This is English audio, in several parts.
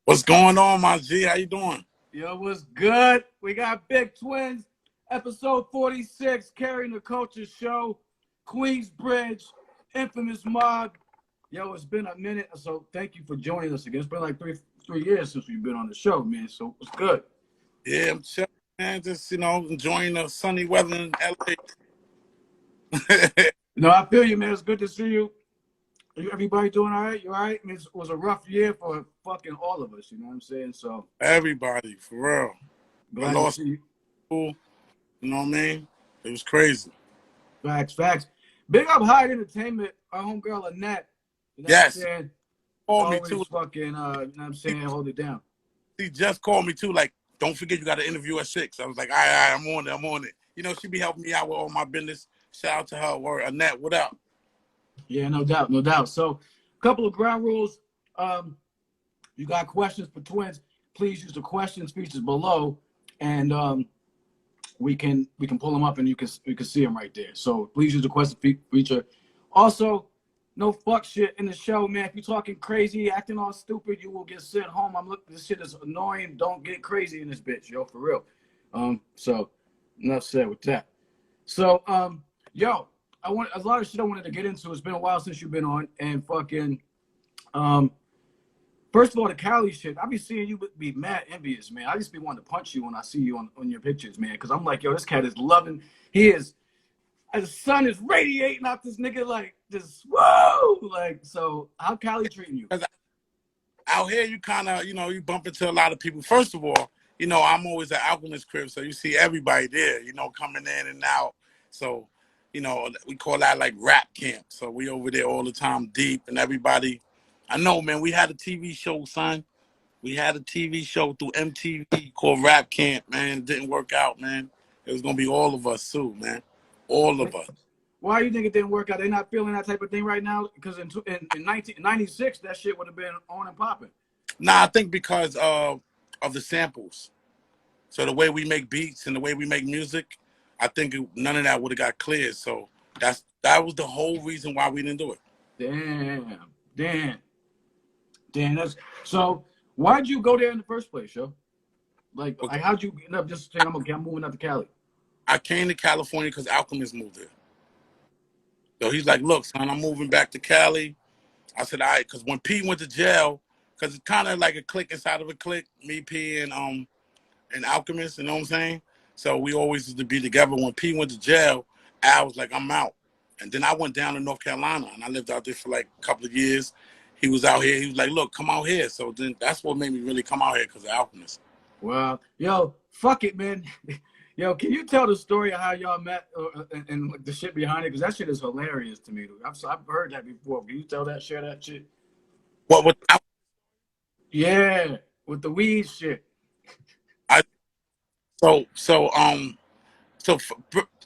What's going on, my G? How you doing? Yo, what's good? We got Big Twins, episode 46, Carrying the Culture Show, Queensbridge, Infamous Mobb. Yo, it's been a minute, so thank you for joining us again. It's been like three years since we've been on the show, man, so it's good. Yeah, I'm chilling, man. Just, enjoying the sunny weather in LA. No, I feel you, man. It's good to see you. Everybody doing all right? You all right? I mean, it was a rough year for fucking all of us, you know what I'm saying? So, Everybody, for real. I glad to lost see you. school, you know what I mean? It was crazy. Facts. Big up High Entertainment, our homegirl Annette. You know what I'm Yes, saying? called me Always too. fucking, you know what I'm saying, hold it down. She just called me too, like, don't forget you got an interview at 6. I was like, all right, I'm on it. You know, she be helping me out with all my business. Shout out to her. Word, Annette, what up? Yeah, no doubt. So, a couple of ground rules. You got questions for twins? Please use the questions features below, and we can pull them up and you can see them right there. So please use the question feature. Also, no fuck shit in the show, man. If you're talking crazy, acting all stupid, you will get sent home. I'm looking. This shit is annoying. Don't get crazy in this bitch, yo, for real. So enough said with that. So yo, I want a lot of shit I wanted to get into. It's been a while since you've been on, and fucking first of all, the Cali shit, I be seeing you be mad envious, man. I just be wanting to punch you when I see you on your pictures, man. Because I'm like, yo, this cat is loving. He is, the sun is radiating off this nigga like this. Whoa! Like, so how Cali treating you? Out here, you kind of, you bump into a lot of people. First of all, I'm always at Alchemist crib, so you see everybody there, coming in and out. So, we call that like rap camp. So we over there all the time, deep, and everybody. I know, man. We had a TV show, son. We had a TV show through MTV called Rap Camp, man. It didn't work out, man. It was gonna be all of us too, man. All of us. Why do you think it didn't work out? They're not feeling that type of thing right now? Because in 1996, that shit would have been on and popping. Nah, I think because of the samples. So the way we make beats and the way we make music, I think none of that would have got cleared. So that was the whole reason why we didn't do it. Damn. That's so. Why'd you go there in the first place, yo? Like how'd you end up just saying I'm moving out to Cali? I came to California because Alchemist moved there. So he's like, look, son, I'm moving back to Cali. I said, all right, because when P went to jail, because it's kind of like a clique inside of a clique, me, P, and Alchemist, you know what I'm saying? So we always used to be together. When P went to jail, Al was like, I'm out. And then I went down to North Carolina, and I lived out there for like a couple of years. He was out here. He was like, look, come out here. So then that's what made me really come out here, because of Alchemist. Wow. Yo, fuck it, man. Yo, can you tell the story of how y'all met and the shit behind it? Because that shit is hilarious to me. I've heard that before. Can you share that shit? What with Yeah, with the weed shit.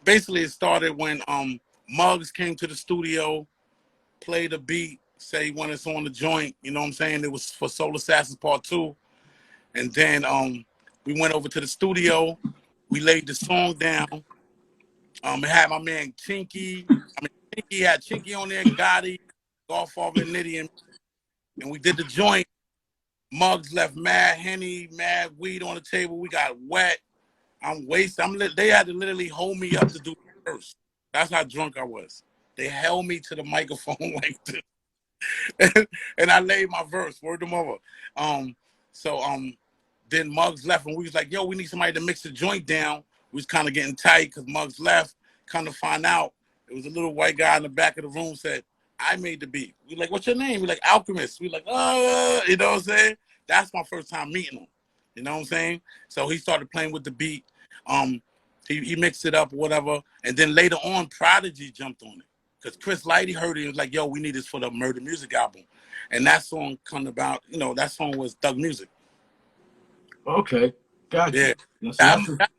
Basically it started when Muggs came to the studio, played a beat, say he wanted us on the joint, you know what I'm saying? It was for Soul Assassins Part 2. And then we went over to the studio, we laid the song down. It had my man Chinky. Chinky had Chinky on there, Gotti, Godfather, and Nitty, and we did the joint. Muggs left mad Henny, mad weed on the table. We got wet. I'm wasted. They had to literally hold me up to do the verse. That's how drunk I was. They held me to the microphone like this. and I laid my verse, word to mother. Then Muggs left, and we was like, yo, we need somebody to mix the joint down. We was kind of getting tight because Muggs left. Kind of find out, it was a little white guy in the back of the room said, I made the beat. We like, what's your name? We like, Alchemist. We like, you know what I'm saying? That's my first time meeting him. You know what I'm saying? So he started playing with the beat. He mixed it up or whatever. And then later on, Prodigy jumped on it. Because Chris Lighty heard it and was like, yo, we need this for the Murder Music album. And that song come about, that song was Thug Music. Okay. Gotcha. Yeah. That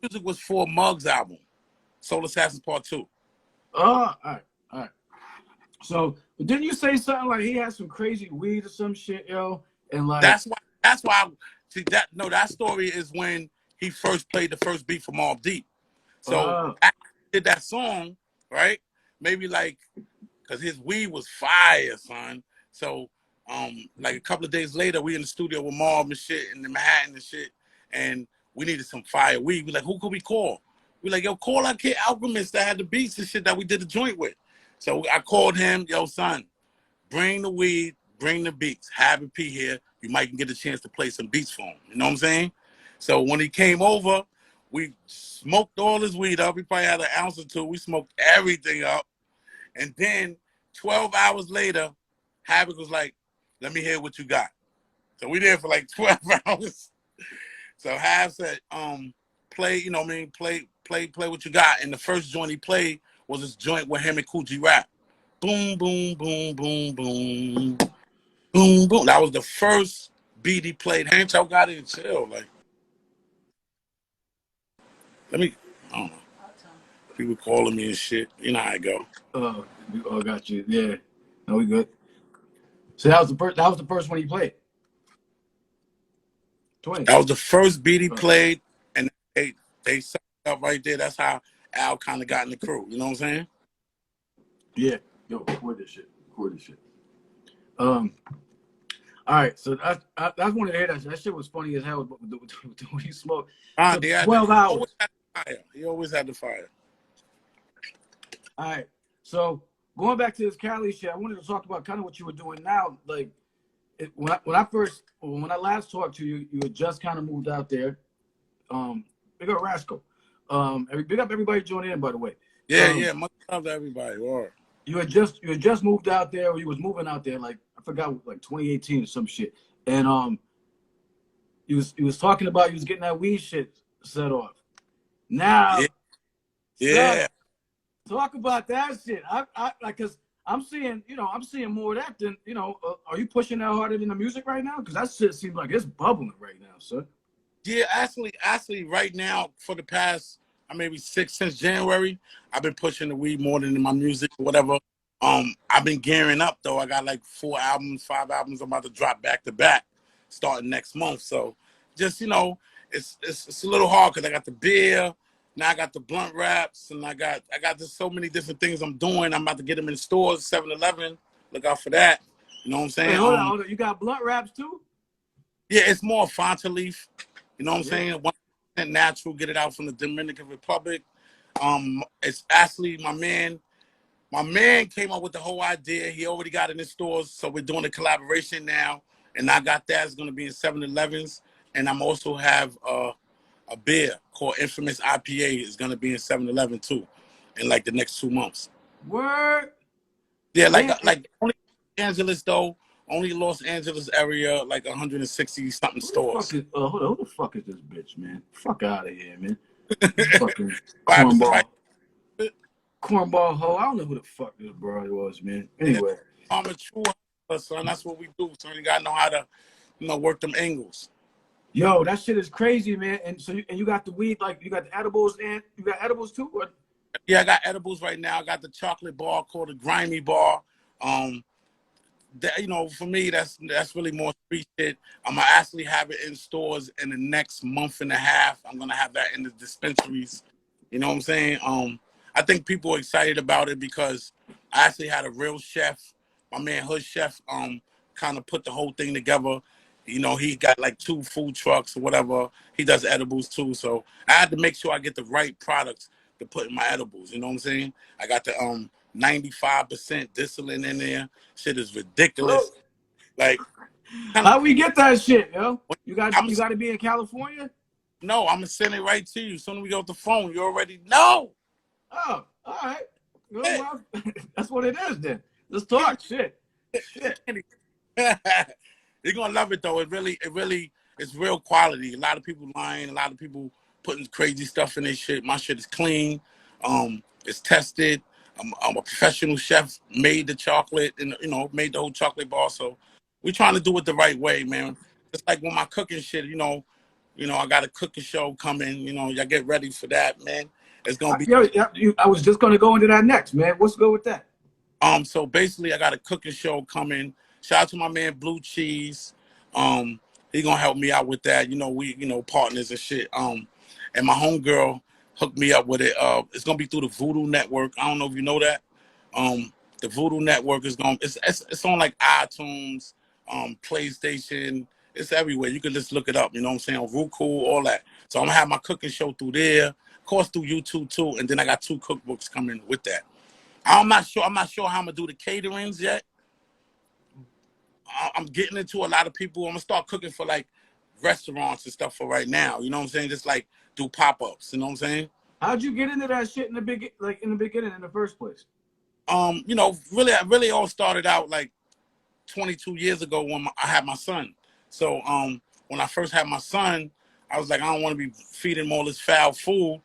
music was for Muggs' album, Soul Assassins Part 2. Oh, all right. So didn't you say something like he had some crazy weed or some shit, yo? And like that's why that story is when he first played the first beat for Mobb Deep. So I did that song, right? Maybe like because his weed was fire, son. So Like a couple of days later, we in the studio with Mobb and shit in the Manhattan and shit, and we needed some fire weed. We like, who could we call? We like, yo, call our kid Alchemist that had the beats and shit that we did the joint with. So I called him, yo, son, bring the weed, bring the beats. Have a P here. You might can get a chance to play some beats for him. You know what I'm saying? So when he came over, we smoked all his weed up. We probably had an ounce or two. We smoked everything up. And then 12 hours later, Havoc was like, let me hear what you got. So we there for like 12 hours. So Hav said, play, you know what I mean, play what you got. And the first joint he played was this joint with him and Coogee rap. Boom, boom, boom, boom, boom. Boom, boom. That was the first beat he played. Hancho got it and chill. Like, I don't know. People calling me and shit. You know how I go. Oh, got you. Yeah. No, we good. So that was the first one he played. 20. That was the first beat he played, and they set it up right there. That's how Al kind of got in the crew. You know what I'm saying? Yeah. Yo, record this shit. All right, so I just wanted to hear that. That shit was funny as hell when you smoke. So 12 hours. He always had the fire. All right, so going back to this Cali shit, I wanted to talk about kind of what you were doing now. Like when I last talked to you, you had just kind of moved out there. Big up Rascal. Big up everybody joining in, by the way. Yeah. Much love to everybody. Or you had just moved out there, or you was moving out there, like I forgot, like 2018 or some shit. And he was talking about you was getting that weed shit set off. Now, yeah. Talk about that shit. I like, cause I'm seeing more of that than, are you pushing that harder than the music right now? Cause that shit seems like it's bubbling right now, sir. Yeah, actually, right now for the past maybe since January, I've been pushing the weed more than in my music or whatever. I've been gearing up though. I got like 5 albums I'm about to drop back to back starting next month. So just it's a little hard because I got the beer, now I got the blunt wraps, and I got just so many different things I'm doing. I'm about to get them in the stores, 7-Eleven. Look out for that. You know what I'm saying? Wait, hold on. You got blunt wraps too? Yeah, it's more Fanta leaf. You know what I'm saying? 100% natural. Get it out from the Dominican Republic. It's actually my man. My man came up with the whole idea. He already got it in stores, so we're doing a collaboration now. And I got that. It's going to be in 7-Elevens. And I'm also have a beer called Infamous IPA. Is going to be in 7-Eleven too, in like the next 2 months. Word. Yeah, like only Los Angeles though. Only Los Angeles area, like 160 something stores. Hold on, who the fuck is this bitch, man? Fuck out of here, man. Fucking cornball hoe. I don't know who the fuck this broad was, man. Anyway, I'm a true son. That's what we do. So you gotta know how to, work them angles. Yo, that shit is crazy, man. And so you got the weed, like you got the edibles, and you got edibles too. Or? Yeah, I got edibles right now. I got the chocolate bar called the Grimy Bar. For me, that's really more street shit. I'm gonna actually have it in stores in the next month and a half. I'm gonna have that in the dispensaries. You know what I'm saying? I think people are excited about it because I actually had a real chef, my man Hood Chef, kind of put the whole thing together. He got like 2 food trucks or whatever. He does edibles too, so I had to make sure I get the right products to put in my edibles. You know what I'm saying? I got the 95% distillate in there. Shit is ridiculous. Like, how we get that shit, yo? You got to be in California? No, I'm gonna send it right to you. As soon as we get off the phone, you already know. Oh, all right. Well, that's what it is then. Let's talk shit. You're gonna love it though. It really, it's real quality. A lot of people lying. A lot of people putting crazy stuff in their shit. My shit is clean. It's tested. I'm a professional chef. Made the chocolate and made the whole chocolate bar. So we're trying to do it the right way, man. It's like when my cooking shit. I got a cooking show coming. Y'all get ready for that, man. It's gonna be. I was just gonna go into that next, man. What's good with that? So basically, I got a cooking show coming. Shout out to my man Blue Cheese. He gonna help me out with that. We partners and shit. And my homegirl hooked me up with it. It's gonna be through the Voodoo Network. I don't know if you know that. The Voodoo Network is it's on like iTunes, PlayStation. It's everywhere. You can just look it up. You know what I'm saying? Roku, all that. So I'm gonna have my cooking show through there, of course through YouTube too, and then I got 2 cookbooks coming with that. I'm not sure how I'm gonna do the caterings yet. I'm getting into a lot of people. I'm gonna start cooking for like restaurants and stuff for right now. You know what I'm saying? Just like do pop-ups. You know what I'm saying? How'd you get into that shit in the beginning in the first place? You know, really all started out like 22 years ago when I had my son. So when I first had my son, I was like, I don't want to be feeding him all this foul food.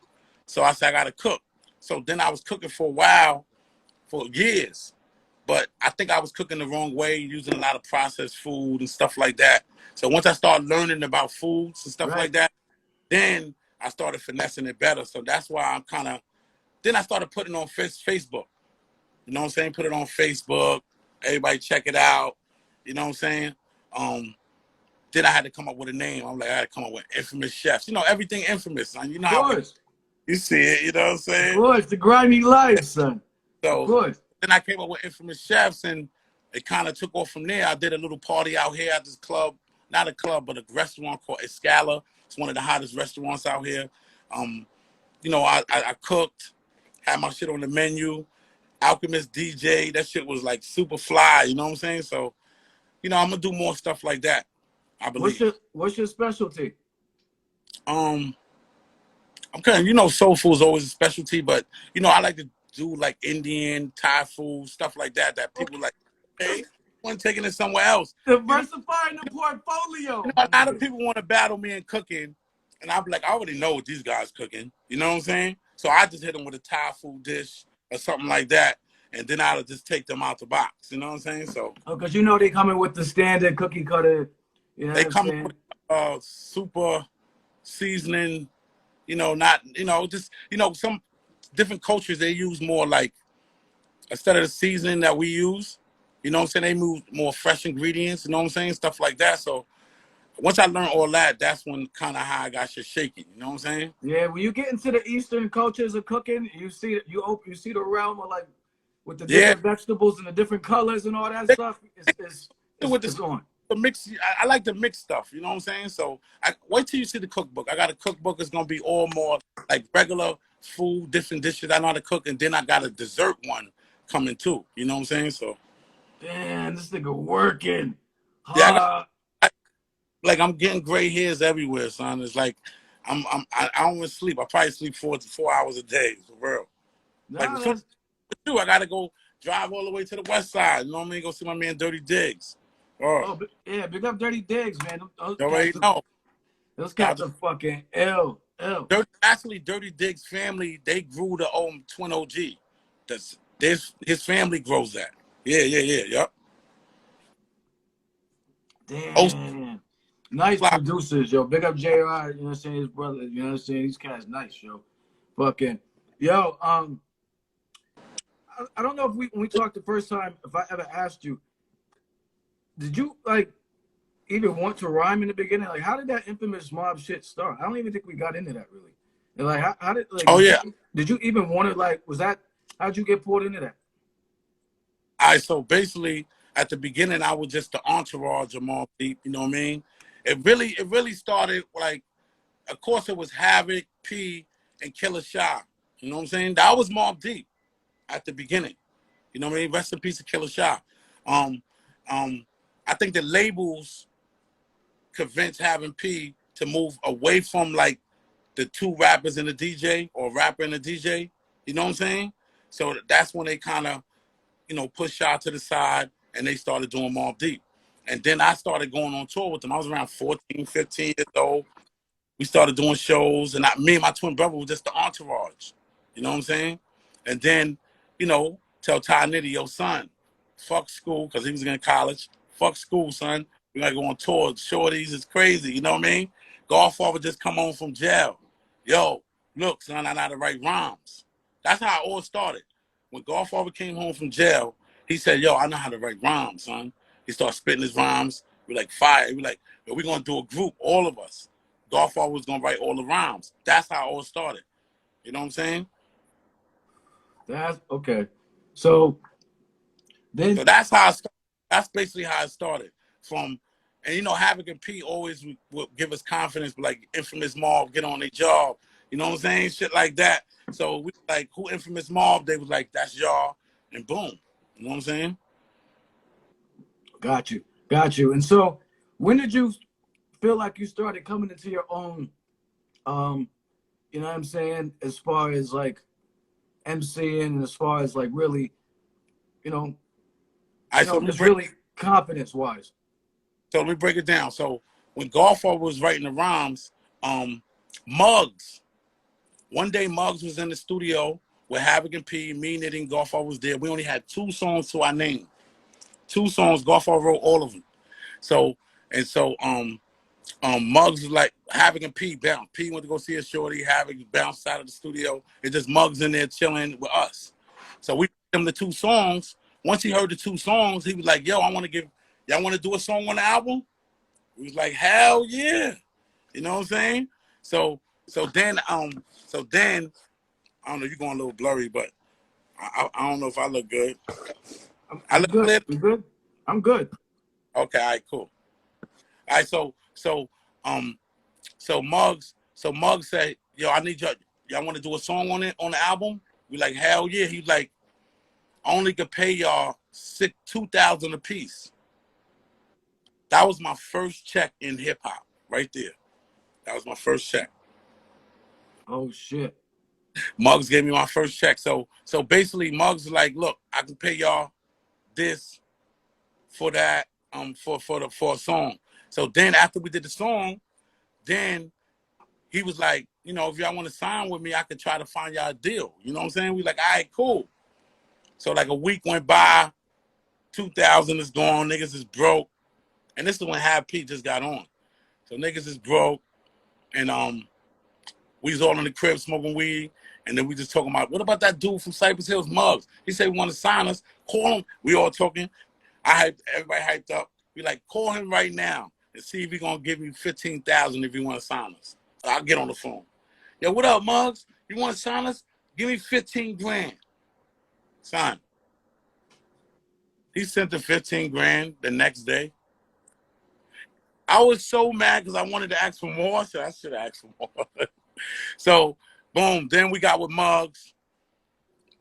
So I said, I got to cook. So then I was cooking for a while, for years. But I think I was cooking the wrong way, using a lot of processed food and stuff like that. So once I started learning about foods and stuff like that, then I started finessing it better. So that's why I'm kind of, then I started putting on Facebook. You know what I'm saying? Put it on Facebook. Everybody check it out. You know what I'm saying? Then I had to come up with a name. I'm like, I had to come up with Infamous Chefs. You know, everything infamous, son. You know how you see it, you know what I'm saying? Of course, the grimy life, son. So of course. Then I came up with Infamous Chefs, and it kind of took off from there. I did a little party out here at this club. Not a club, but a restaurant called Escala. It's one of the hottest restaurants out here. You know, I cooked, had my shit on the menu. Alchemist DJ, that shit was like super fly, you know what I'm saying? So, you know, I'm gonna do more stuff like that, I believe. What's your specialty? I'm kind of, you know, soul food is always a specialty, but you know, I like to do like Indian, Thai food, stuff like that. That people like, hey, one taking it somewhere else. Diversifying the portfolio. You know, a lot of people want to battle me in cooking, and I'm like, I already know what these guys cooking. You know what I'm saying? So I just hit them with a Thai food dish or something like that, and then I'll just take them out the box. You know what I'm saying? So, because you know they coming with the standard cookie cutter. You know they what come I'm with super seasoning. You know, not, you know, just, you know, some different cultures, they use more like, instead of the seasoning that we use, you know what I'm saying? They move more fresh ingredients, you know what I'm saying? Stuff like that. So once I learned all that, that's when kind of how I got shit shaking, you know what I'm saying? Yeah, when you get into the Eastern cultures of cooking, you see the realm of like with the different vegetables and the different colors and all that stuff. It's on. The mix, I like the mix stuff, you know what I'm saying? So I wait till you see the cookbook. I got a cookbook. It's gonna be all more like regular food, different dishes I know how to cook, and then I got a dessert one coming too. You know what I'm saying? So damn, this nigga working. Yeah, like I'm getting gray hairs everywhere, son. It's like I don't even sleep. I probably sleep 4 hours a day, for real. Like I gotta go drive all the way to the west side. You know what I mean? Go see my man Dirty Diggs. Oh yeah, big up Dirty Diggs, man. Those cats are fucking ill. Actually, Dirty Diggs' family, they grew the Twin OG. His family grows that. Yep. Damn. Nice producers, yo. Big up JR, you know what I'm saying? His brother, you know what I'm saying? These cats nice, yo. Fucking. Yo, I don't know if when we talked the first time, if I ever asked you, did you like even want to rhyme in the beginning? Like, how did that Infamous Mobb shit start? I don't even think we got into that really. And like, how did like? Did you even want to like? How'd you get pulled into that? So basically, at the beginning, I was just the entourage of Mobb Deep. You know what I mean? It really started like, of course, it was Havoc, P, and Killer Shy. You know what I'm saying? That was Mobb Deep at the beginning. You know what I mean? Rest in peace of Killer Shy. I think the labels convinced Having P to move away from like the 2 rappers and the DJ, or rapper and the DJ. You know what I'm saying? So that's when they kind of, you know, pushed Shy to the side and they started doing Mobb Deep. And then I started going on tour with them. I was around 14, 15 years old. We started doing shows, and me and my twin brother was just the entourage. You know what I'm saying? And then, you know, tell Ty Nitty, yo, son, fuck school, because he was in college. Fuck school, son. We gotta go on tour. Shorties is crazy, you know what I mean? Godfather just come home from jail. Yo, look, son, I know how to write rhymes. That's how it all started. When Godfather came home from jail, he said, yo, I know how to write rhymes, son. He started spitting his rhymes. We like, fire. We like, yo, we're gonna do a group, all of us. Godfather was gonna write all the rhymes. That's how it all started. You know what I'm saying? That's okay. So then, so that's basically how it started. from, and you know, Havoc and P always would give us confidence, like Infamous Mobb, get on their job. You know what I'm saying? Shit like that. So we like, who Infamous Mobb? They was like, that's y'all, and boom. You know what I'm saying? Got you. Got you. And so when did you feel like you started coming into your own, you know what I'm saying, as far as like MCing and as far as like really, you know, So just really confidence wise? So let me break it down. So when Golfo was writing the rhymes, Muggs, one day Muggs was in the studio with Havoc and P, me, Nitty, and Golfo was there. We only had 2 songs to our name. 2 songs, Golfo wrote all of them. So, and so Muggs was like, Havoc and P bounced. P went to go see a shorty, Havoc bounced out of the studio. It's just Muggs in there chilling with us. So we gave him the 2 songs. Once he heard the 2 songs, he was like, yo, y'all want to do a song on the album? We was like, hell yeah. You know what I'm saying? So then I don't know, you're going a little blurry, but I don't know if I look good. I'm good. I'm good. I'm good. Okay, all right, cool. All right, so Muggs said, yo, I need y'all want to do a song on the album? We like, hell yeah. He's like, I only could pay y'all $2,000 a piece. That was my first check in hip hop, right there. That was my first check. Oh shit. Muggs gave me my first check. So basically Muggs was like, look, I can pay y'all this for that, for a song. So then after we did the song, then he was like, you know, if y'all want to sign with me, I could try to find y'all a deal. You know what I'm saying? We like, all right, cool. So like a week went by, 2,000 is gone, niggas is broke. And this is when Hab P just got on. So niggas is broke, and we was all in the crib smoking weed, and then we just talking about, what about that dude from Cypress Hills, Muggs? He said, we want to sign us. Call him. We all talking. Everybody hyped up. We like, call him right now and see if he's going to give you $15,000 if you want to sign us. So I'll get on the phone. Yo, what up, Muggs? You want to sign us? Give me 15 grand. Sign. He sent the 15 grand the next day. I was so mad because I wanted to ask for more. So I should have asked for more. So, boom. Then we got with Muggs.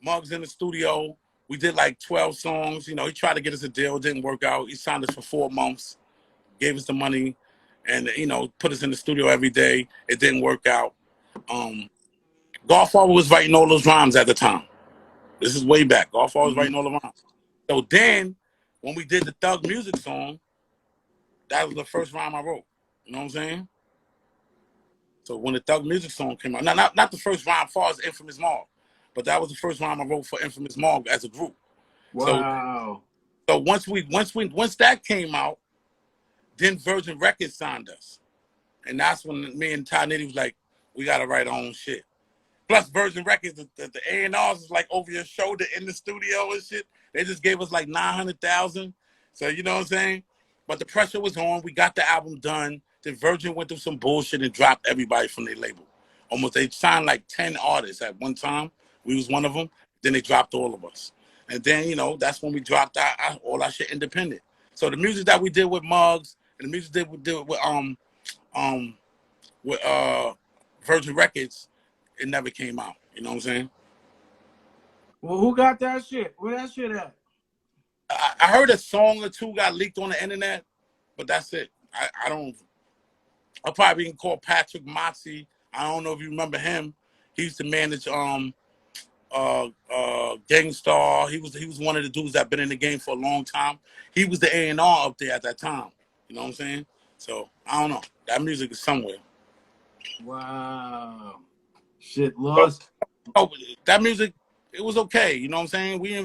Muggs in the studio. We did like 12 songs. You know, he tried to get us a deal. It didn't work out. He signed us for 4 months. Gave us the money. And, you know, put us in the studio every day. It didn't work out. Golfo was writing all those rhymes at the time. This is way back. Golfo was writing all the rhymes. So then, when we did the Thug Music song, that was the first rhyme I wrote. You know what I'm saying? So when the Thug Music song came out, not the first rhyme as far as Infamous Mobb, but that was the first rhyme I wrote for Infamous Mobb as a group. Wow. So once that came out, then Virgin Records signed us. And that's when me and Ty Nitty was like, we gotta write our own shit. Plus Virgin Records, the A&Rs is like over your shoulder in the studio and shit. They just gave us like 900,000. So you know what I'm saying? But the pressure was on. We got the album done. Then Virgin went through some bullshit and dropped everybody from their label. They signed like 10 artists at one time. We was one of them. Then they dropped all of us. And then, you know, that's when we dropped all our shit independent. So the music that we did with Muggs and the music that we did with Virgin Records, it never came out. You know what I'm saying? Well, who got that shit? Where that shit at? I heard a song or 2 got leaked on the internet, but that's it. I'll probably can call Patrick Motzi. I don't know if you remember him. He used to manage Gangstar. He was one of the dudes that been in the game for a long time. He was the A&R up there at that time. You know what I'm saying? So I don't know. That music is somewhere. Wow. Shit lost. Oh, that music, it was okay. You know what I'm saying? We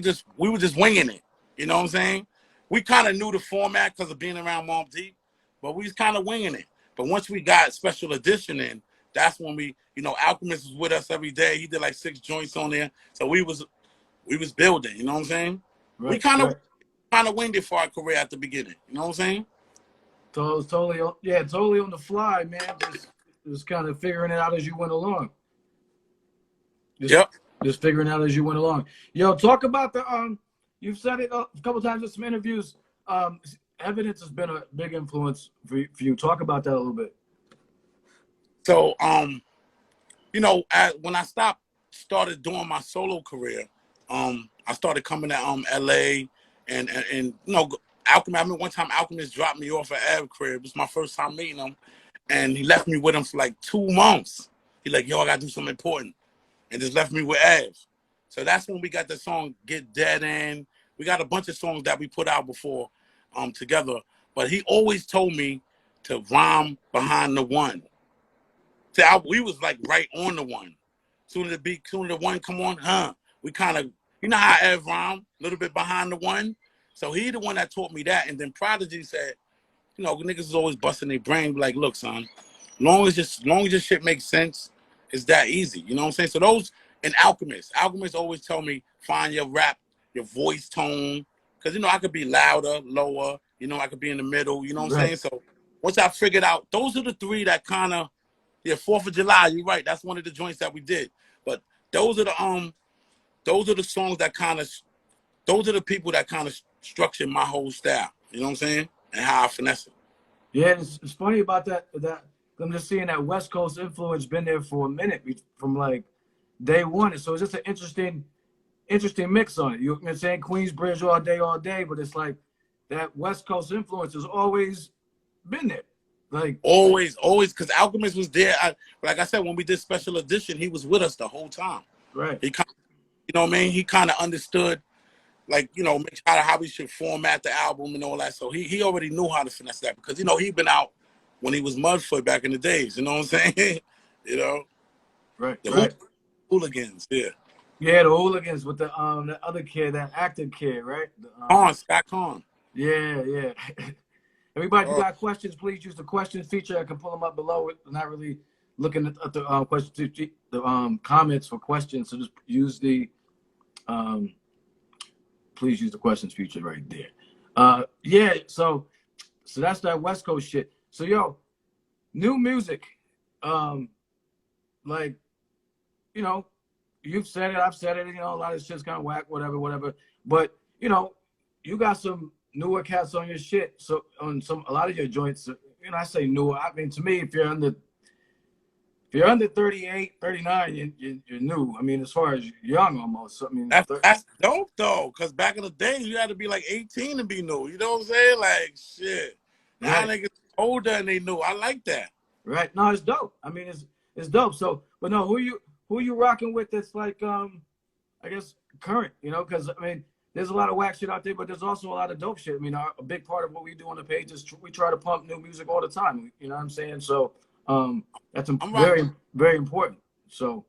were just winging it. You know what I'm saying? We kind of knew the format because of being around Mobb Deep, but we was kind of winging it. But once we got Special Edition in, that's when you know, Alchemist was with us every day. He did like 6 joints on there. So we was building, you know what I'm saying? Right, we kind of winged it for our career at the beginning. You know what I'm saying? So it was totally on the fly, man. Just kind of figuring it out as you went along. Just figuring out as you went along. Yo, talk about the you've said it a couple times in some interviews. Evidence has been a big influence for you. Talk about that a little bit. So, you know, when I started doing my solo career, I started coming to LA and you know, Alchemist. I mean, one time Alchemist dropped me off at Av crib. It was my first time meeting him, and he left me with him for like 2 months. He like, yo, I gotta do something important, and just left me with Av. So that's when we got the song "Get Dead In." We got a bunch of songs that we put out before, together. But he always told me to rhyme behind the one. See, we was like right on the one. Soon as the one come on, we kind of, you know how Ev rhyme, a little bit behind the one. So he the one that taught me that. And then Prodigy said, you know, niggas is always busting their brain. Like, look, son, long as your shit makes sense, it's that easy. You know what I'm saying? So those and Alchemist always tell me find your rap, your voice tone, because you know I could be louder, lower. You know I could be in the middle. You know what I'm saying? So once I figured out, those are the three that kind of. Yeah, 4th of July, you're right. That's one of the joints that we did. But those are the songs that kind of, those are the people that kind of structured my whole style. You know what I'm saying? And how I finesse it. Yeah, it's funny about that. I'm just seeing that West Coast influence been there for a minute from like day one. And so it's just an interesting mix on it. You know what I'm saying? Queensbridge all day, but it's like that West Coast influence has always been there. Like always, because Alchemist was there. Like I said, when we did Special Edition, he was with us the whole time. Right. He kind of, you know what I mean? He kind of understood, like, you know, how we should format the album and all that. So he already knew how to finesse that because, you know, he'd been out when he was Mudfoot back in the days. You know what I'm saying? You know? Right. The hooligans, yeah. Yeah, the hooligans with the other kid, that actor kid, right? Scott Kahn. Yeah. Everybody, if you got questions, please use the questions feature. I can pull them up below. We're not really looking at the questions, the comments for questions. So just use the please use the questions feature right there. Yeah. So that's that West Coast shit. So yo, new music, like, you know, you've said it, I've said it. You know, a lot of shit's kind of whack, whatever. But you know, you got some newer cats on your shit. So on a lot of your joints, you know, I say newer. I mean, to me, if you're under 38, 39, you're new. I mean, as far as young almost. So, I mean, that's dope though, because back in the day, you had to be like 18 to be new. You know what I'm saying? Like shit. Now niggas older and they new. I like that. Right. No, it's dope. I mean, it's dope. So, but no, who you rocking with? That's like I guess current. You know, because I mean, there's a lot of whack shit out there, but there's also a lot of dope shit. I mean, a big part of what we do on the page is we try to pump new music all the time. You know what I'm saying? So that's very, very important. So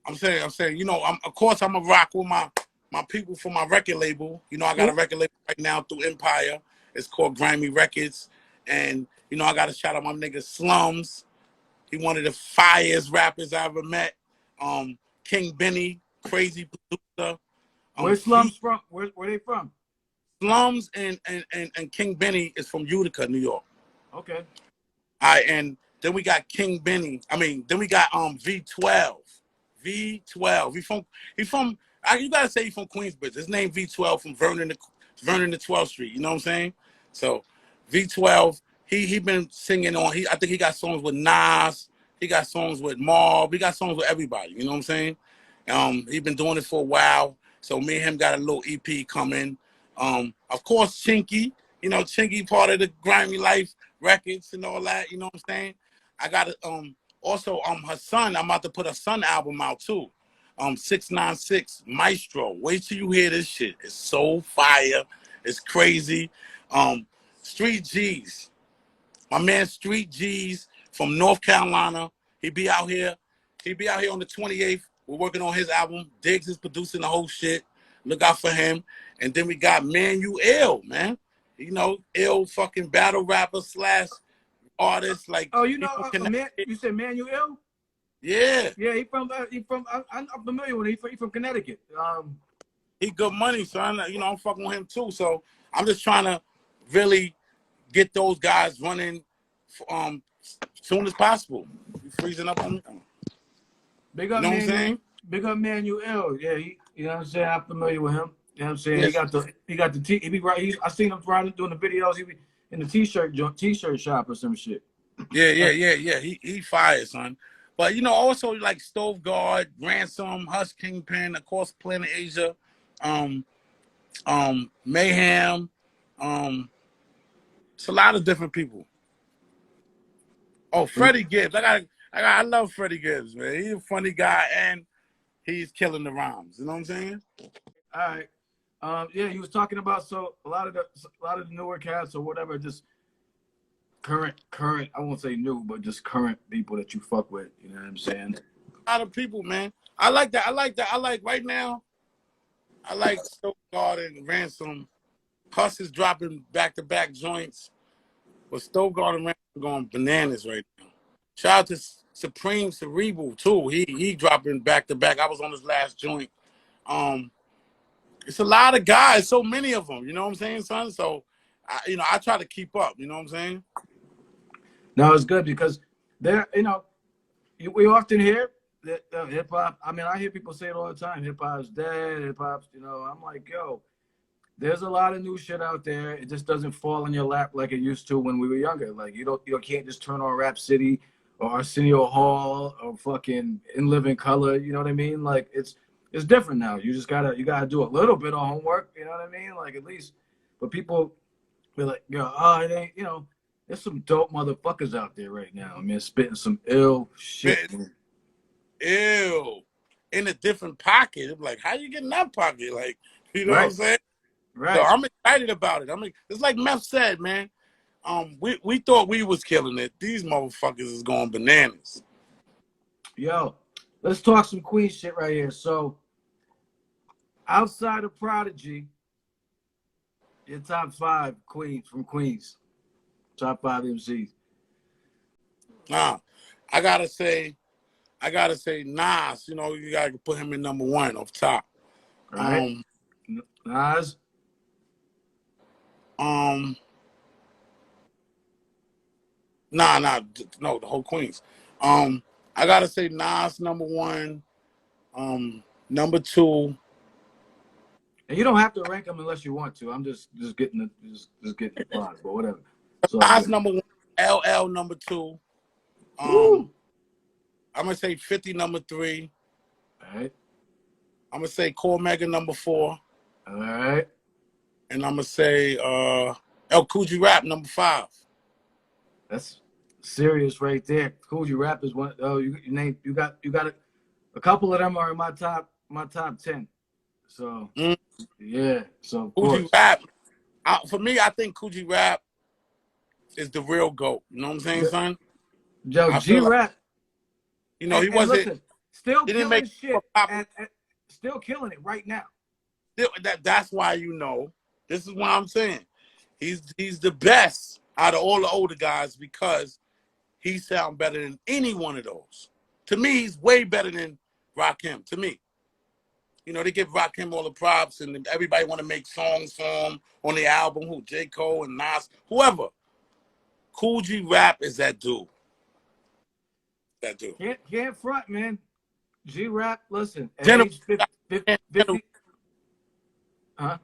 I'm saying, you know, of course I'm a rock with my people from my record label. You know, I got a record label right now through Empire. It's called Grimy Records. And, you know, I got to shout out my nigga Slums. He one of the finest rappers I ever met. King Benny, crazy producer. Where's Slums from? Where they from? Slums and King Benny is from Utica, New York. Okay. All right, and then we got King Benny. I mean, then we got V12. V12. He from you gotta say he's from Queensbridge. His name V12 from Vernon to 12th Street. You know what I'm saying? So V12, he been singing on. I think he got songs with Nas. He got songs with Mobb. He got songs with everybody. You know what I'm saying? He been doing it for a while. So me and him got a little EP coming. Of course, Chinky. You know, Chinky part of the Grimy Life Records and all that. You know what I'm saying? I got also her son. I'm about to put a son album out too. 696 Maestro. Wait till you hear this shit. It's so fire. It's crazy. Street G's. My man Street G's from North Carolina. He be out here on the 28th. We're working on his album. Diggs is producing the whole shit. Look out for him. And then we got Manuel, man. You know, ill fucking battle rapper / artist. Like, oh, you know, man, you said Manuel? Yeah. Yeah, he from I'm familiar with him. He from Connecticut. He good money, son. You know, I'm fucking with him too. So I'm just trying to really get those guys running soon as possible. You freezing up on me? Big up, you know what I'm saying? Big up Manuel. Yeah, you know what I'm saying? I'm familiar with him. You know what I'm saying? Yes. He got the he be right. I seen him riding doing the videos. He be in the t-shirt shop or some shit. Yeah. He fired, son. But you know, also like Stove Guard, Ransom, Hush Kingpin, of course, Planet Asia, um, Mayhem. It's a lot of different people. Oh, Freddie Gibbs. I love Freddie Gibbs, man. He's a funny guy and he's killing the rhymes. You know what I'm saying? All right. Yeah, he was talking about a lot of the newer cats or whatever, just current. I won't say new, but just current people that you fuck with. You know what I'm saying? A lot of people, man. I like that. I like right now. I like Stove Guard and Ransom. Huss is dropping back-to-back joints, but Stove Guard and Ransom are going bananas right now. Shout out to Supreme Cerebral too. He dropping back-to-back. I was on his last joint. It's a lot of guys, so many of them. You know what I'm saying, son? So, I try to keep up. You know what I'm saying? No, it's good because we often hear that hip hop. I mean, I hear people say it all the time. Hip hop's dead. Hip hop's, I'm like, yo, there's a lot of new shit out there. It just doesn't fall in your lap like it used to when we were younger. Like you can't just turn on Rap City or Arsenio Hall or fucking In Living Color. You know what I mean? Like it's different now. You gotta do a little bit of homework. You know what I mean? Like at least, but people be like, yo, oh, it ain't. There's some dope motherfuckers out there right now. I mean, spitting some ill shit. Ew. In a different pocket. I'm like, how you get in that pocket? Like, you know what I'm saying? Right. So I'm excited about it. It's like Meth said, man. We thought we was killing it. These motherfuckers is going bananas. Yo, let's talk some Queen shit right here. So, outside of Prodigy, your top 5 from Queens. Top 5 MCs. Nah, I gotta say Nas. You gotta put him in number 1 off top. Right. Nas. No, the whole Queens. I gotta say Nas number 1. Number 2. And you don't have to rank them unless you want to. I'm just getting the plot, but whatever. So Nas number 1. LL number 2. Woo. I'm gonna say 50 number 3. All right. I'm gonna say Core Mega number 4. All right. And I'm gonna say El Coogee Rap number 5. That's serious right there. Coogee Rap is one. Oh, you got a couple of them are in my top 10. So yeah. So of Coogee course. Rap. For me, I think Coogee Rap is the real GOAT. You know what I'm saying, son? Joe G Rap. He wasn't. Listen, still he didn't killing make shit. And still killing it right now. That's why this is what I'm saying. He's the best out of all the older guys because he sounds better than any one of those. To me, he's way better than Rakim. To me, they give Rakim all the props, and everybody want to make songs for him on the album. Who J. Cole and Nas, whoever. Coogee Rap is that dude. That dude. Can't front, man. G Rap, listen. At General, age 50, huh?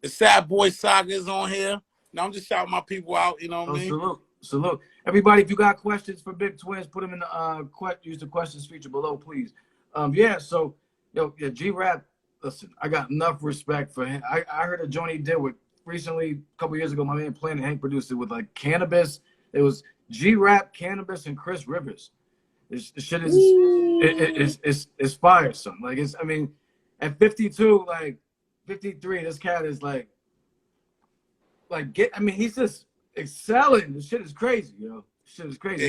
The Sad Boy Saga is on here. Now I'm just shouting my people out. You know what I mean? Salute. Everybody, if you got questions for Big Twins, put them in the use the questions feature below, please. So G Rap, listen, I got enough respect for him. I heard a joint he did with recently, a couple years ago, my man Planet Hank produced it with like Cannabis. It was G Rap, Cannabis, and Chris Rivers. The shit is fire, son. Like at 52, like 53, this cat is he's just excelling. This shit is crazy, yo. Shit is crazy. Yeah,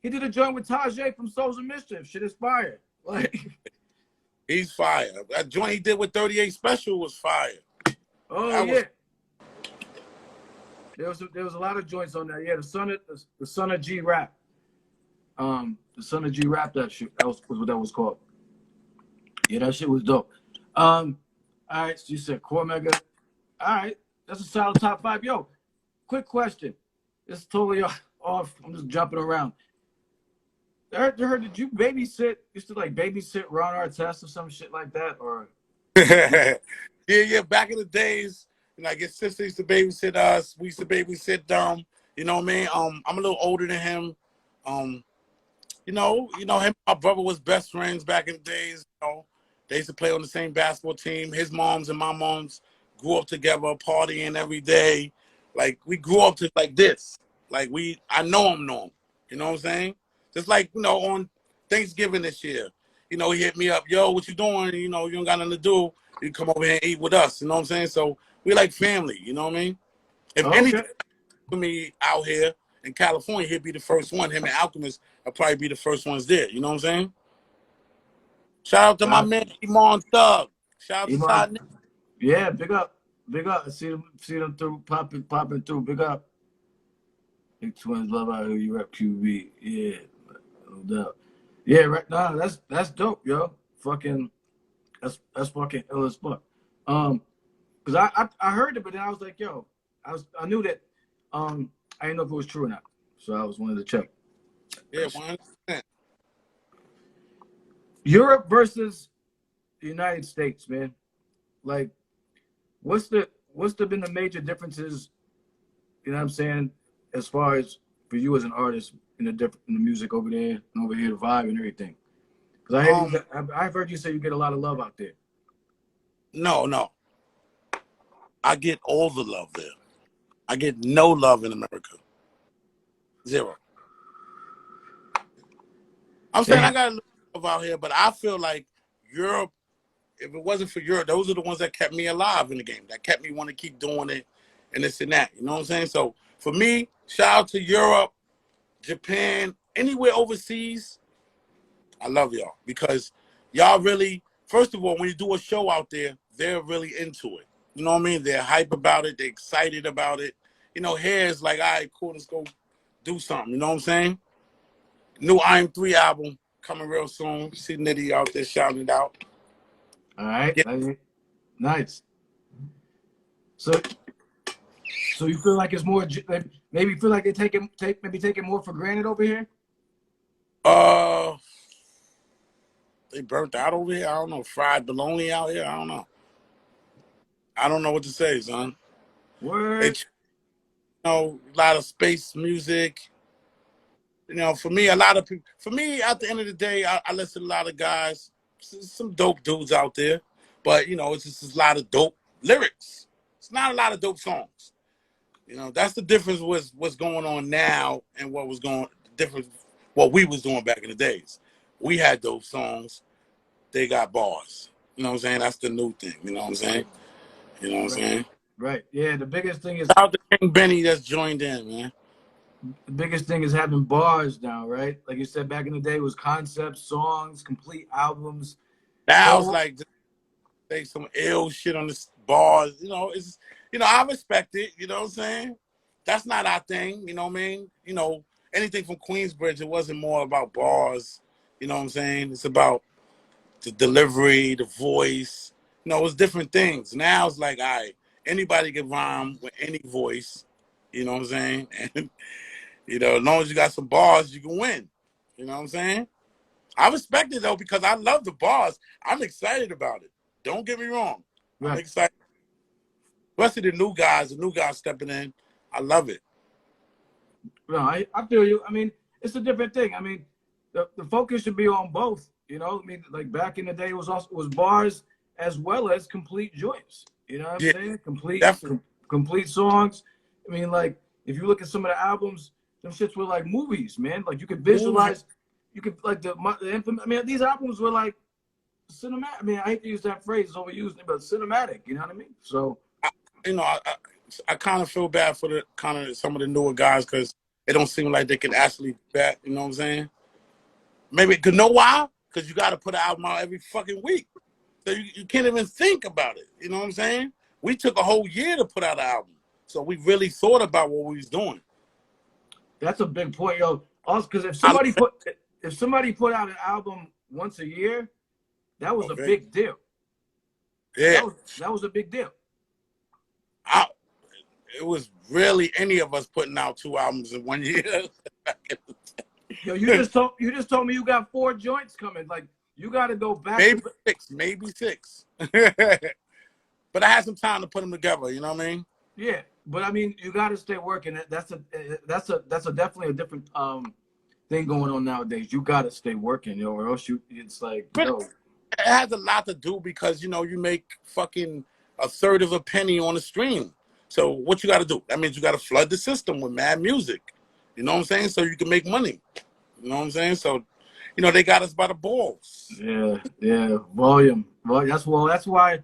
he did a joint with Tajay from Souls of Mischief. Shit is fire. Like he's fire. That joint he did with 38 Special was fire. Oh yeah. There was a lot of joints on that. Yeah, the son of G Rap. The son of G Rap, that was what that was called. Yeah, that shit was dope. All right, so you said Core Mega. All right, that's a solid top 5. Yo, quick question. It's totally off. I'm just jumping around. I heard, did you used to babysit Ron Artest or some shit like that? Or Yeah. Back in the days, like his sister used to babysit us. We used to babysit them. You know what I mean? I'm a little older than him. Um, him and my brother was best friends back in the days. They used to play on the same basketball team. His moms and my moms grew up together, partying every day. Like we grew up to like this. Like I know him. You know what I'm saying? Just like on Thanksgiving this year. He hit me up, yo, what you doing? You don't got nothing to do. You come over here and eat with us. You know what I'm saying? So we like family. You know what I mean? If Okay. anything, for me out here in California, he'd be the first one. Him and Alchemist will probably be the first ones there. You know what I'm saying? Shout out to my man Gotcha. Iman Thug. Shout out to Iman, Side. yeah, big up. Big up. I see them through popping through. Big up. Big twins love out here. You rep QB. Yeah, no doubt. Yeah, right now that's dope, yo. Fucking that's fucking ill as fuck. Cause I heard it, but then I was like, yo, I knew that I didn't know if it was true or not. So I was wanted to check. Yeah, 100%. Europe versus the United States, man. Like, what's the been the major differences? You know what I'm saying? As far as for you as an artist in the music over there and over here, the vibe and everything. Because I've heard you say you get a lot of love out there. No. I get all the love there. I get no love in America. Zero. I'm saying I Damn. got a little love out here, but I feel like Europe, if it wasn't for Europe, those are the ones that kept me alive in the game, that kept me wanting to keep doing it and this and that. You know what I'm saying? So for me, shout out to Europe, Japan, anywhere overseas, I love y'all because y'all really, first of all, when you do a show out there, they're really into it. You know what I mean? They're hype about it. They're excited about it. Here is like, all right, cool, let's go do something. You know what I'm saying? New I Am 3 album coming real soon. See Nitty out there shouting it out. All right. Yeah. Nice. So you feel like it's more maybe you feel like they taking more for granted over here? Uh, they burnt out over here. I don't know. Fried bologna out here. I don't know. I don't know what to say, son. They, Word. a lot of space music. For me, a lot of people. For me, at the end of the day, I listen to a lot of guys, some dope dudes out there, but it's just a lot of dope lyrics. It's not a lot of dope songs. That's the difference with what's going on now and what was going different. What we was doing back in the days. We had dope songs. They got bars. You know what I'm saying? That's the new thing. You know what I'm saying? You know what I'm Right. saying? Right. Yeah. The biggest thing is Shout out to King Benny that's joined in, man. having bars now, right? Like you said, back in the day, it was concepts, songs, complete albums. Now it's So like say some ill shit on the bars. It's I respect it. You know what I'm saying? That's not our thing. You know what I mean? Anything from Queensbridge, it wasn't more about bars. You know what I'm saying? It's about the delivery, the voice. It's different things. Now it's like, all right, anybody can rhyme with any voice. You know what I'm saying? And as long as you got some bars, you can win. You know what I'm saying? I respect it though because I love the bars. I'm excited about it. Don't get me wrong. I'm right. excited. Especially the new guys stepping in. I love it. No, I feel you. I mean, it's a different thing. I mean, the focus should be on both. I mean, like back in the day, it was bars as well as complete joints. You know what I'm Yeah, saying? definitely. Complete songs. I mean, like if you look at some of the albums, them shits were like movies, man. Like you could Movie. visualize, you could like the infamous. I mean, these albums were like cinematic. I mean, I hate to use that phrase; it's overused, but cinematic. You know what I mean? So, I kind of feel bad for the kind of some of the newer guys because it don't seem like they can actually do that. You know what I'm saying? Maybe you know why? Because you got to put an album out every fucking week, so you can't even think about it. You know what I'm saying? We took a whole year to put out an album, so we really thought about what we was doing. that's a big point, yo. Also, because I if somebody put out an album once a year, that was a okay, big deal. yeah. That was a big deal. I, it was really any of us putting out 2 albums in 1 year. Yo, you just told me you got 4 joints coming. Like You got to go back. Maybe maybe 6. But I had some time to put them together. You know what I mean? Yeah, but I mean, you got to stay working. That's a definitely a different thing going on nowadays. You got to stay working, yo, or else it's like, But yo. it has a lot to do because you make fucking a third of a penny on the stream. So what you got to do? That means you got to flood the system with mad music. You know what I'm saying? So you can make money. You know what I'm saying? So, they got us by the balls. Yeah, volume. Well, that's why,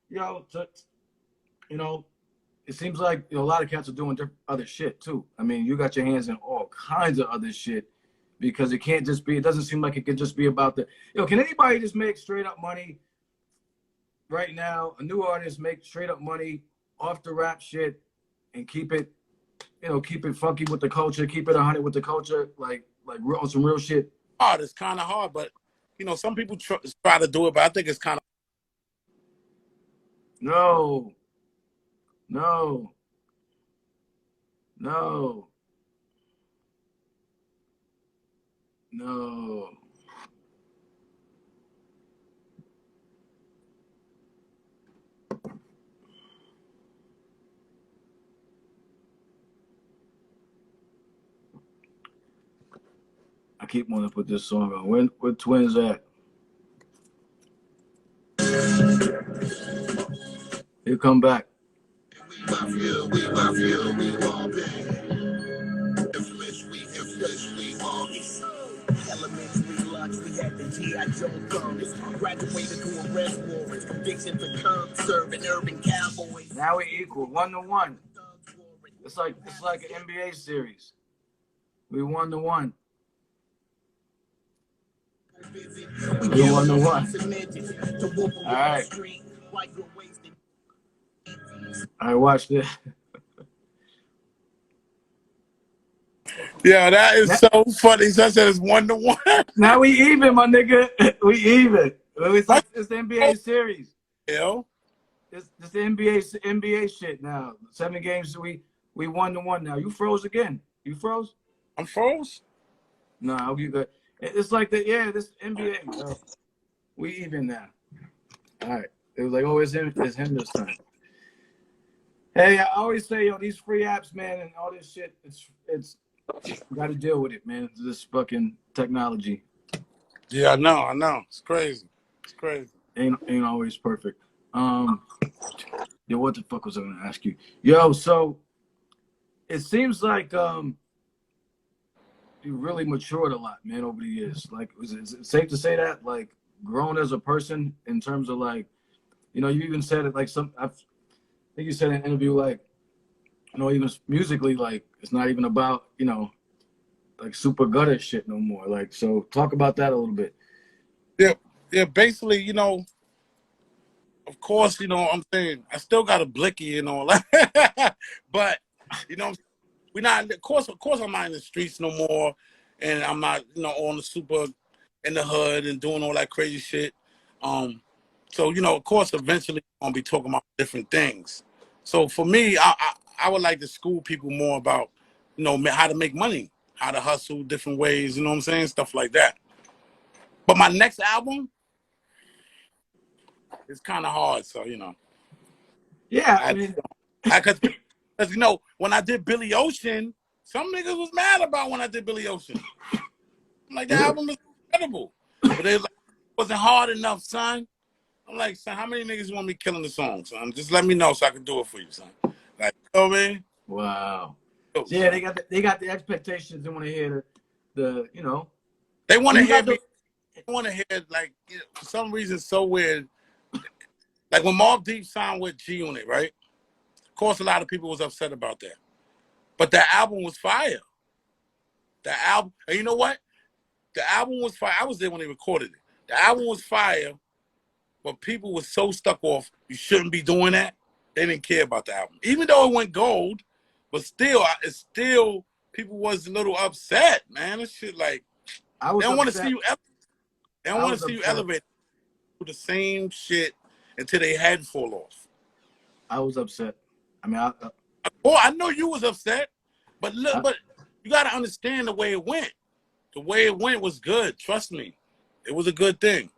yo, it seems like a lot of cats are doing other shit too. I mean, you got your hands in all kinds of other shit because it can't just be. It doesn't seem like it could just be about the. Can anybody just make straight up money right now? A new artist make straight up money off the rap shit and keep it, keep it funky with the culture, keep it 100 with the culture, like on some real shit. Hard. It's kind of hard, but some people try to do it, but I think it's kind of No. I keep wanting to put this song on. Where Twins at? Here come back. Now we equal 1-1. It's like an NBA series. We 1-1. We 1-1. All right. All right, watch this. Yeah, that is so funny. So I said it's 1-1. Now we even, my nigga. We even. It's like it's the NBA series. Yo. It's the NBA shit now. 7 games. We 1-1 now. You froze again. You froze? I'm froze? No, you good. It's like that. Yeah, this NBA. We even now. All right. It was like, oh, it's him this time. Hey, I always say, these free apps, man, and all this shit. It's you got to deal with it, man. It's this fucking technology. Yeah, I know. It's crazy. Ain't always perfect. Yo, what the fuck was I gonna ask you? Yo, so it seems like you really matured a lot, man, over the years. Like, is it safe to say that? Like, grown as a person in terms of like, you even said it like I think you said in an interview like, even musically, like it's not even about like super gutter shit no more. Like, so talk about that a little bit. Yeah. Basically, of course, I'm saying I still got a blicky and all that, but we're not. Of course, I'm not in the streets no more, and I'm not, on the super in the hood and doing all that crazy shit. So of course, eventually I'm gonna be talking about different things. So for me, I would like to school people more about, how to make money, how to hustle different ways. You know what I'm saying? Stuff like that. But my next album. It's kind of hard, so Yeah, I mean, because when I did Billy Ocean, some niggas was mad about when I did Billy Ocean. I'm like, the album is incredible, but they like, it wasn't hard enough, son. I'm like, son, how many niggas want me killing the song, son? Just let me know so I can do it for you, son. Like, man. Wow. Yeah, they got the expectations. They want to hear the They want to hear me. They want to hear like for some reason so weird. Like when Mobb Deep signed with G Unit, right? Of course, a lot of people was upset about that. But the album was fire. The album, and you know what? The album was fire. I was there when they recorded it. The album was fire, but people were so stuck off, you shouldn't be doing that. They didn't care about the album. Even though it went gold, but still, people was a little upset, man. This shit like, they don't want to see you They don't want to see you elevate to the same shit until they head fall off. I was upset. I mean, I know you was upset, but look, but you got to understand the way it went. The way it went was good. Trust me. It was a good thing.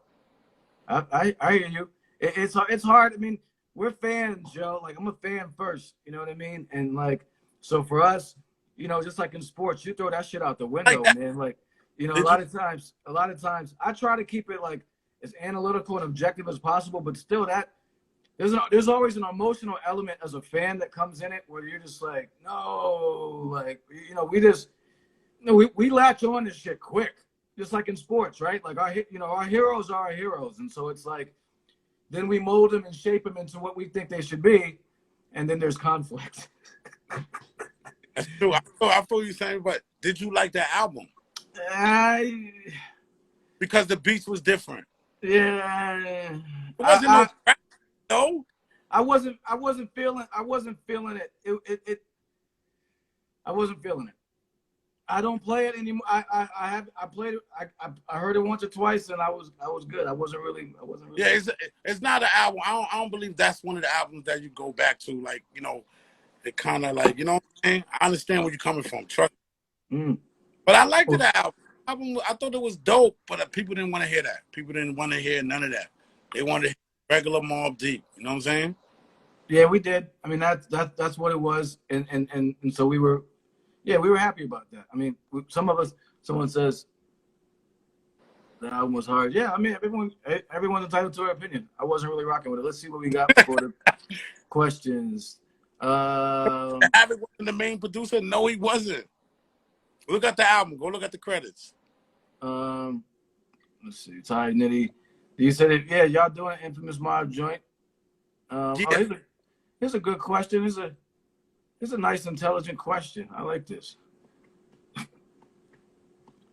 I hear you. It's hard. I mean, we're fans, Joe. Like I'm a fan first. You know what I mean? And like, so for us, you know, just like in sports, you throw that shit out the Like window, that. man. Like, you know, Did you? a lot of times, I try to keep it like as analytical and objective as possible, but still, that there's always an emotional element as a fan that comes in it where you're just like, no, like, you know, we latch on to shit quick, just like in sports, right? Like our heroes are our heroes, and so it's like then we mold them and shape them into what we think they should be, and then there's conflict. That's true. I feel you saying, but did you like that album? I Because the beats was different. yeah, It wasn't no crap, though. I wasn't feeling it. I wasn't feeling it. I don't play it anymore. I played it. I heard it once or twice, and I was good. I wasn't really. Yeah, it's not an album. I don't believe that's one of the albums that you go back to. Like, you know, it kind of like, you know what I'm saying? I understand where you're coming from. Trust me. Mm. But I liked the album. I thought it was dope, but people didn't want to hear that. People didn't want to hear none of that. They wanted to hear regular Mobb Deep. You know what I'm saying? Yeah, we did. I mean, that's what it was, and so we were happy about that. I mean, someone says the album was hard. Yeah, I mean, everyone's entitled to their opinion. I wasn't really rocking with it. Let's see what we got for the questions. Havoc wasn't the main producer. No, he wasn't. Look at the album. Go look at the credits. Let's see. Ty Nitty, you said it. Yeah, y'all doing an Infamous Mobb joint? Yeah. Here's a good question. Here's a nice, intelligent question. I like this.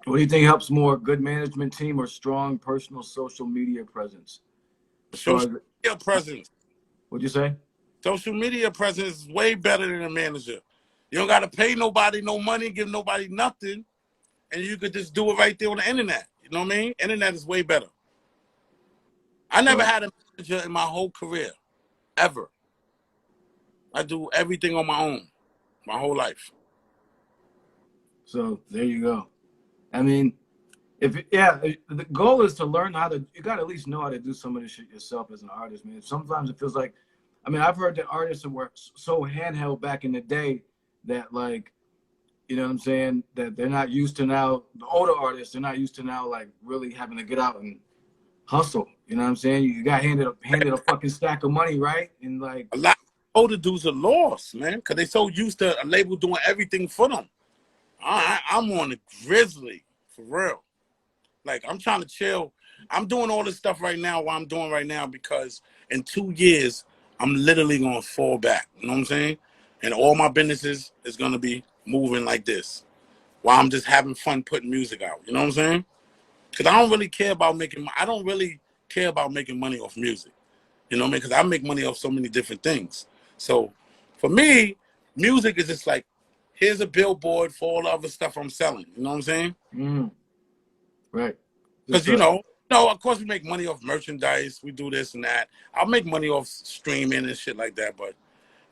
What do you think helps more, good management team or strong personal social media presence? Social media presence. What'd you say? Social media presence is way better than a manager. You don't got to pay nobody no money, give nobody nothing, and you could just do it right there on the internet. You know what I mean? Internet is way better. I never had a manager in my whole career, ever. I do everything on my own, my whole life. So there you go. I mean, the goal is to learn you got to at least know how to do some of this shit yourself as an artist, man. Sometimes it feels like, I mean, I've heard that artists that were so handheld back in the day that, like, you know what I'm saying, that they're not used to now, the older artists, they're not used to now, like, really having to get out and hustle. You know what I'm saying? You got handed a fucking stack of money, right? And like a lot of older dudes are lost, man, because they so used to a label doing everything for them. I'm on the grizzly, for real. Like, I'm trying to chill. I'm doing all this stuff right now, what I'm doing right now, because in 2 years, I'm literally going to fall back. You know what I'm saying? And all my businesses is going to be moving like this, while I'm just having fun putting music out. You know what I'm saying? Because I don't really care about making money off music. You know what I mean? Because I make money off so many different things. So for me, music is just like, here's a billboard for all the other stuff I'm selling. You know what I'm saying? Right. Because, you know, of course we make money off merchandise. We do this and that. I'll make money off streaming and shit like that. But,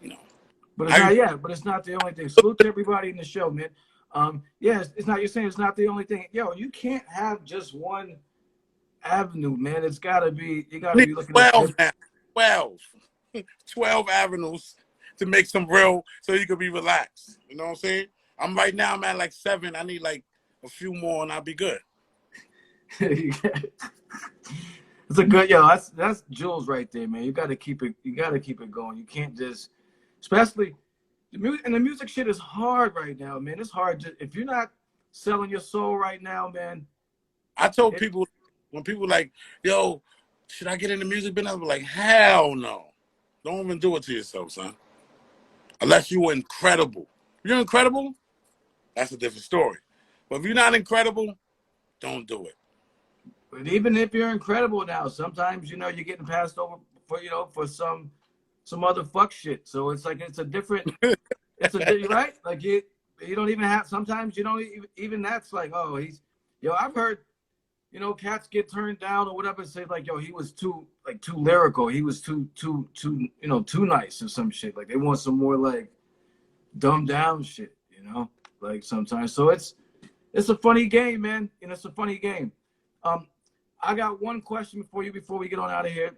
you know. But it's not the only thing. Salute to everybody in the show, man. It's not, you're saying it's not the only thing. Yo, you can't have just one avenue, man. You gotta be looking 12 at 12 avenues to make some real, so you could be relaxed. You know what I'm saying? I'm at like 7. I need like a few more and I'll be good. It's a good, that's Jules right there, man. You gotta keep it going. You can't just, especially the music shit is hard right now, man. It's hard if you're not selling your soul right now, man. I told people, when people like, yo, should I get in the music business? I was like, hell no. Don't even do it to yourself, son. Unless you were incredible. If you're incredible, that's a different story. But if you're not incredible, don't do it. But even if you're incredible now, sometimes, you're getting passed over for some other fuck shit. So it's like, it's a different, right? Like you don't even have, sometimes you don't even that's like, oh, I've heard, cats get turned down or whatever, say like, yo, he was too lyrical. He was too nice or some shit. Like they want some more like dumbed down shit, like sometimes. So it's a funny game, man. It's a funny game. I got one question for you before we get on out of here.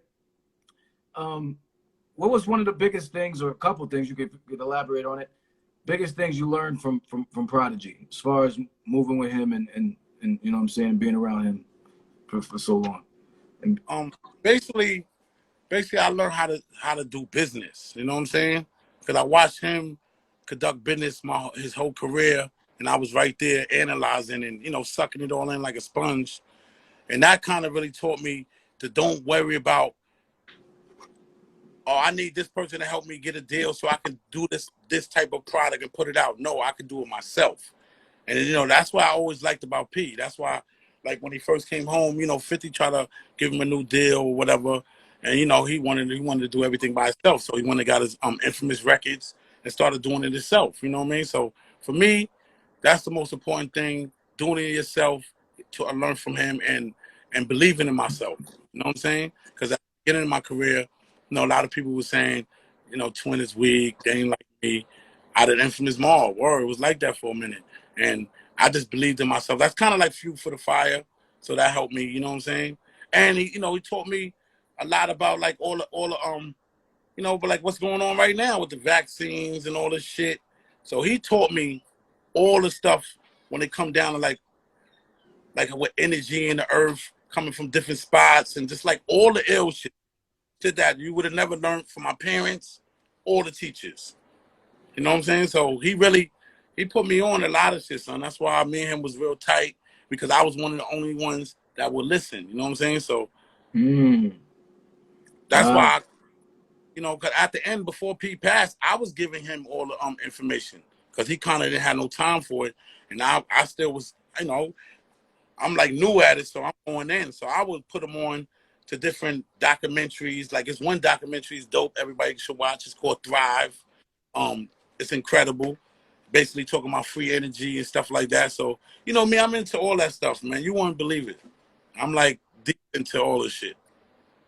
What was one of the biggest things, or a couple of things you could elaborate on it? Biggest things you learned from Prodigy, as far as moving with him and you know what I'm saying, being around him for so long. And basically I learned how to do business. You know what I'm saying? Because I watched him conduct business his whole career, and I was right there analyzing and, you know, sucking it all in like a sponge. And that kind of really taught me to don't worry about, oh, I need this person to help me get a deal so I can do this type of product and put it out. No, I can do it myself. And, you know, that's what I always liked about P. That's why, like, when he first came home, you know, 50 tried to give him a new deal or whatever. And, you know, he wanted to do everything by himself. So he went and got his Infamous records and started doing it himself. You know what I mean? So for me, that's the most important thing, doing it yourself, to learn from him and believing in myself. You know what I'm saying? Because at the beginning of my career, you know, a lot of people were saying, you know, Twin is weak, they ain't like me. Out of Infamous Mobb, or it was like that for a minute. And I just believed in myself. That's kind of like fuel for the fire. So that helped me, you know what I'm saying? And he, you know, he taught me a lot about like all the you know, but like what's going on right now with the vaccines and all this shit. So he taught me all the stuff when it come down to like with energy in the earth coming from different spots and just like all the ill shit that you would have never learned from my parents or the teachers. You know what I'm saying? So he put me on a lot of shit, son. That's why me and him was real tight, because I was one of the only ones that would listen. You know what I'm saying? So that's why, you know, because at the end, before Pete passed, I was giving him all the information, because he kind of didn't have no time for it. And I still was, you know, I'm like new at it, so I'm going in. So I would put him on to different documentaries. Like, it's one documentary is dope. Everybody should watch. It's called Thrive. It's incredible. Basically talking about free energy and stuff like that. So, you know me, I'm into all that stuff, man. You won't believe it. I'm like deep into all this shit.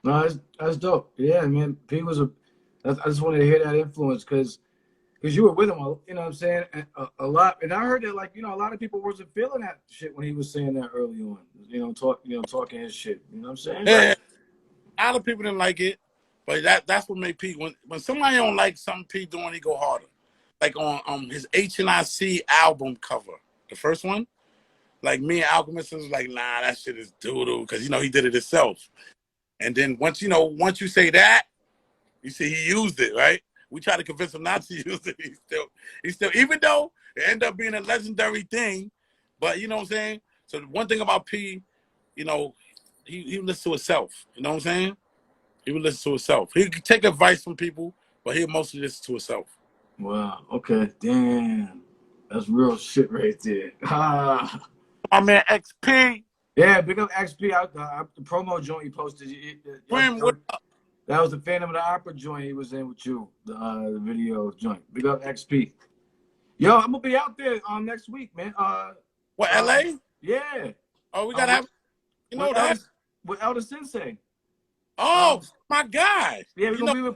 no, that's dope. Yeah, man. P was I just wanted to hear that influence because you were with him, you know what I'm saying, a lot. And I heard that, like, you know, a lot of people wasn't feeling that shit when he was saying that early on. You know, talking his shit. You know what I'm saying? Yeah, a lot of people didn't like it, but that's what made Pete. When somebody don't like something Pete doing, he go harder. Like on his HNIC album cover, the first one, like me and Alchemist was like, nah, that shit is doodle, because, you know, he did it himself. And then once you say that, you see he used it, right? We try to convince him not to use it. He still, even though it ended up being a legendary thing, but you know what I'm saying? So the one thing about P, you know, he listens to himself. You know what I'm saying? He would listen to himself. He could take advice from people, but he'll mostly listen to himself. Wow. Okay. Damn. That's real shit right there. My man XP. Yeah, big up XP out the promo joint you posted. That was the Phantom of the Opera joint he was in with you, the video joint. Big up XP. Yo, I'm gonna be out there next week, man. What, LA? Yeah. Oh, we gotta have, you know that. With Elder Sensei. Oh, my God. Yeah, we're gonna be with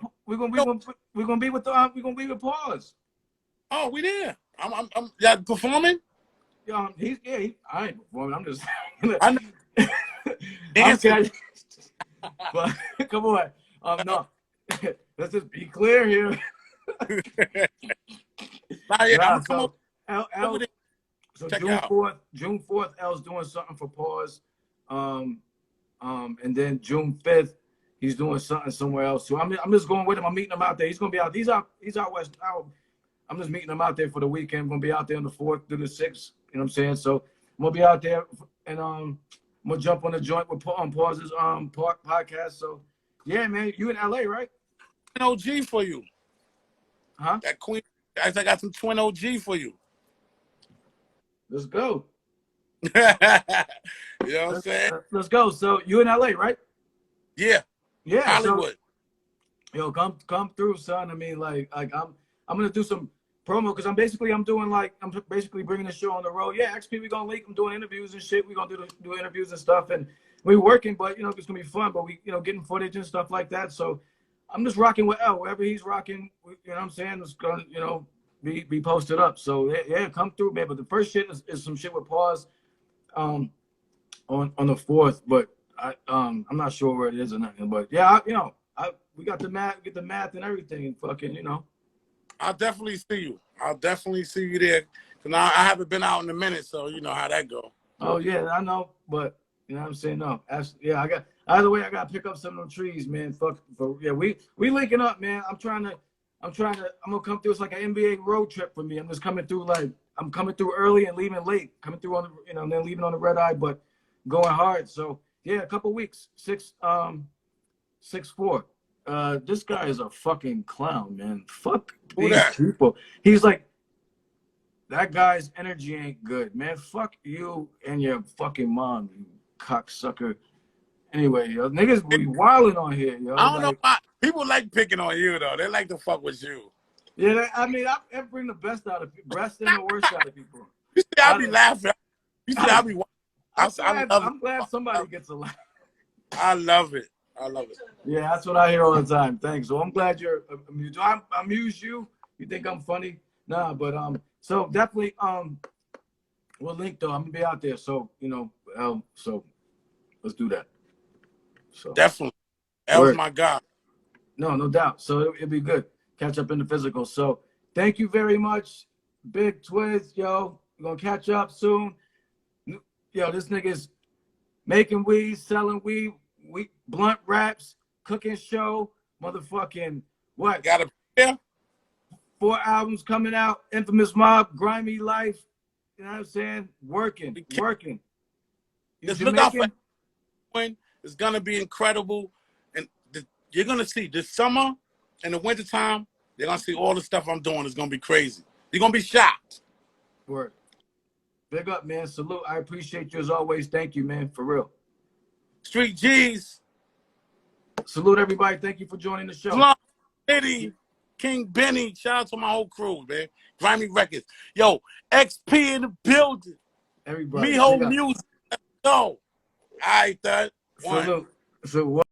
Pause. Oh, we there. I'm y'all performing? Yo, I ain't performing. I'm just I know. I'm but come on. No. Let's just be clear here. So June 4th, L's doing something for Pause. And then June 5th, he's doing something somewhere else. So I'm just going with him. I'm meeting him out there. He's gonna be out. He's out west. I'm just meeting him out there for the weekend. I'm gonna be out there on the 4th through the 6th. You know what I'm saying? So I'm gonna be out there, and I'm gonna jump on the joint with Pause's podcast. So yeah, man, you in LA, right? Twin OG for you. Huh? That Queen. I got some Twin OG for you. Let's go. You know what I'm saying? Let's go. So you in LA, right? Yeah. Hollywood. So, yo, come through, son. I mean, like I'm gonna do some promo, because I'm basically bringing the show on the road. Yeah, XP, we gonna link. I'm doing interviews and shit. We gonna do interviews and stuff, and we working, but you know it's gonna be fun. But we getting footage and stuff like that. So I'm just rocking with L. Wherever he's rocking, you know what I'm saying, it's gonna be posted up. So yeah, come through, man. But the first shit is some shit with Pause on the 4th. But I'm not sure where it is or nothing, but yeah, we got the math, get the math and everything, and fucking, I'll definitely see you. I'll definitely see you there. Cause I haven't been out in a minute, so you know how that go. Oh yeah, I know, but you know what I'm saying? No, actually, yeah, either way, I gotta pick up some of them trees, man. Yeah, we linking up, man. I'm gonna come through. It's like an NBA road trip for me. I'm just coming through I'm coming through early and leaving late. Coming through on the, and then leaving on the red eye, but going hard. So yeah, a couple weeks. 6'4". This guy is a fucking clown, man. Fuck Who these that? people. He's like, that guy's energy ain't good, man. Fuck you and your fucking mom, you cocksucker. Anyway, yo, niggas be wilding on here, yo. I don't know Like, why people like picking on you though. They like to fuck with you. yeah, I mean, I bring the best out of people, best and the worst out of people. You see, I be laughing. You see, I be. I love I'm glad somebody gets a laugh. I love it. I love it. Yeah, that's what I hear all the time. Thanks. So I'm glad you're amused. I amuse you. You think I'm funny? Nah, but so definitely we'll link though. I'm gonna be out there. So so let's do that. So Definitely. That was my guy. No doubt. So it'll be good. Catch up in the physical. So thank you very much, Big Twiz, yo. We're gonna catch up soon. Yo, this nigga's making weed, selling weed, blunt raps, cooking show, motherfucking what? Got a 4 albums coming out. Infamous Mobb, Grimy Life. You know what I'm saying? Working. Just look out for it. It's gonna be incredible, and you're gonna see this summer and the wintertime. You're gonna see all the stuff I'm doing. It's gonna be crazy. You're gonna be shocked. Word. Big up, man. Salute. I appreciate you as always. Thank you, man. For real. Street G's. Salute everybody. Thank you for joining the show. Slum City, King Benny. Shout out to my whole crew, man. Grimy Records. Yo, XP in the building. Everybody. Miho Music. Let's go. All right, third. Salute. So what?